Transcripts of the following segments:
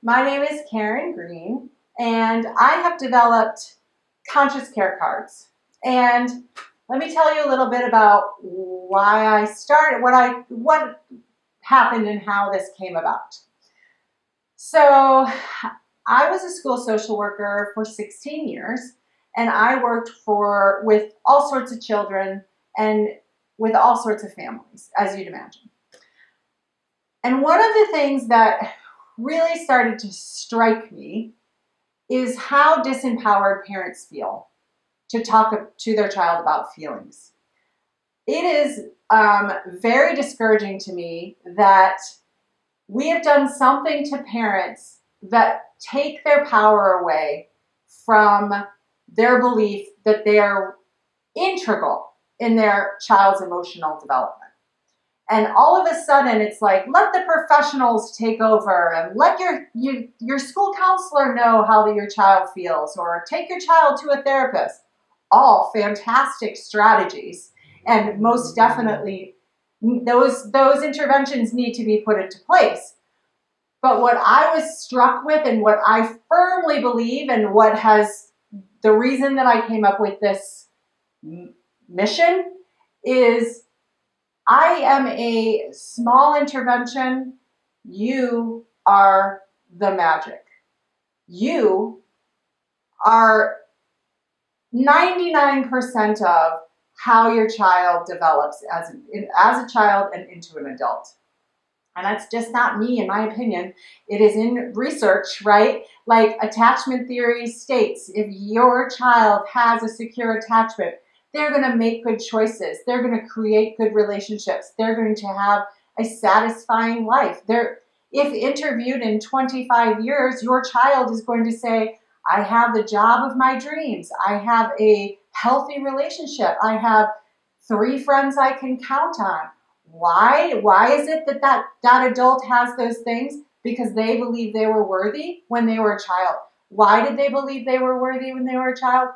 My name is Karen Green, and I have developed conscious care cards. And let me tell you a little bit about why I started, what happened and how this came about. So I was a school social worker for 16 years, and I worked with all sorts of children and with all sorts of families, as you'd imagine. And one of the things that really started to strike me is how disempowered parents feel to talk to their child about feelings. It is very discouraging to me that we have done something to parents that take their power away from their belief that they are integral in their child's emotional development. And all of a sudden, it's like, let the professionals take over and let your school counselor know how your child feels, or take your child to a therapist. All fantastic strategies. And most definitely, those interventions need to be put into place. But what I was struck with, and what I firmly believe, and the reason that I came up with this mission is, I am a small intervention. You are the magic. You are 99% of how your child develops as a child and into an adult. And that's just not me, in my opinion. It is in research, right? Like attachment theory states, if your child has a secure attachment, they're going to make good choices. They're going to create good relationships. They're going to have a satisfying life. If interviewed in 25 years, your child is going to say, I have the job of my dreams. I have a healthy relationship. I have 3 friends I can count on. Why? Why is it that adult has those things? Because they believe they were worthy when they were a child. Why did they believe they were worthy when they were a child?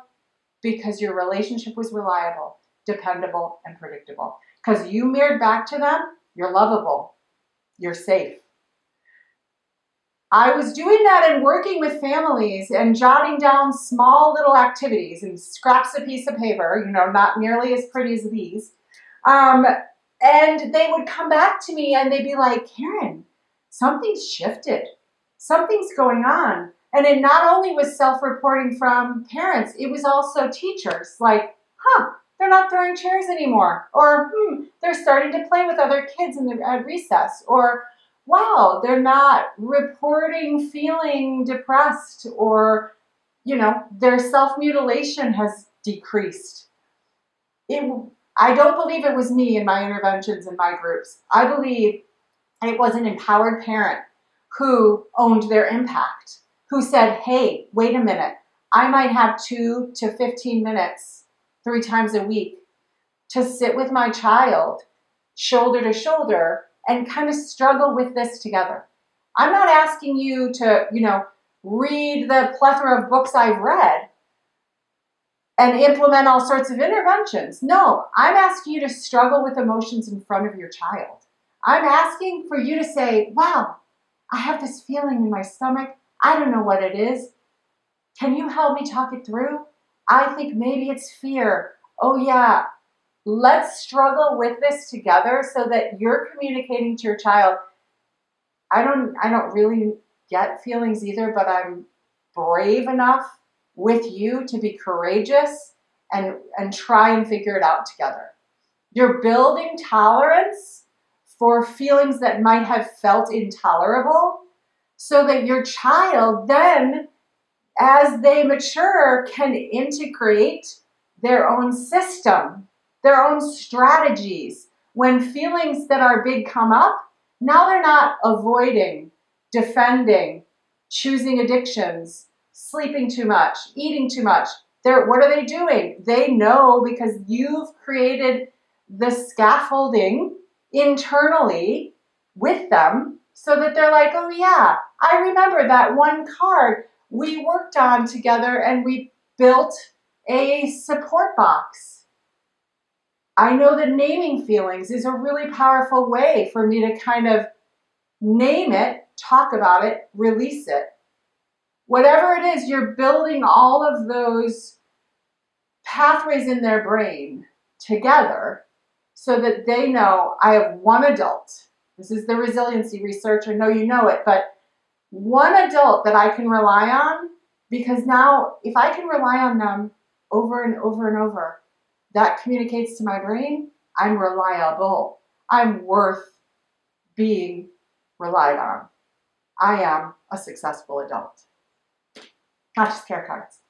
Because your relationship was reliable, dependable, and predictable. Because you mirrored back to them, you're lovable, you're safe. I was doing that and working with families and jotting down small little activities and scraps of piece of paper, not nearly as pretty as these. And they would come back to me and they'd be like, Karen, something's shifted. Something's going on. And it not only was self-reporting from parents, it was also teachers. Like, they're not throwing chairs anymore. Or, they're starting to play with other kids at recess. Or, wow, they're not reporting feeling depressed. Or, their self-mutilation has decreased. I don't believe it was me in my interventions in my groups. I believe it was an empowered parent who owned their impact, who said, hey, wait a minute, I might have 2 to 15 minutes 3 times a week to sit with my child shoulder to shoulder and kind of struggle with this together. I'm not asking you to, read the plethora of books I've read and implement all sorts of interventions. No, I'm asking you to struggle with emotions in front of your child. I'm asking for you to say, wow, I have this feeling in my stomach. I don't know what it is. Can you help me talk it through? I think maybe it's fear. Oh yeah, let's struggle with this together so that you're communicating to your child. I don't really get feelings either, but I'm brave enough with you to be courageous and try and figure it out together. You're building tolerance for feelings that might have felt intolerable so that your child then, as they mature, can integrate their own system, their own strategies. When feelings that are big come up, now they're not avoiding, defending, choosing addictions, sleeping too much, eating too much. What are they doing? They know, because you've created the scaffolding internally with them so that they're like, oh yeah, I remember that one card we worked on together and we built a support box. I know that naming feelings is a really powerful way for me to kind of name it talk about it, release it. Whatever it is, you're building all of those pathways in their brain together so that they know I have one adult. This is the resiliency research. I know you know it, but one adult that I can rely on, because now if I can rely on them over and over and over, that communicates to my brain, I'm reliable. I'm worth being relied on. I am a successful adult. Not just care cards.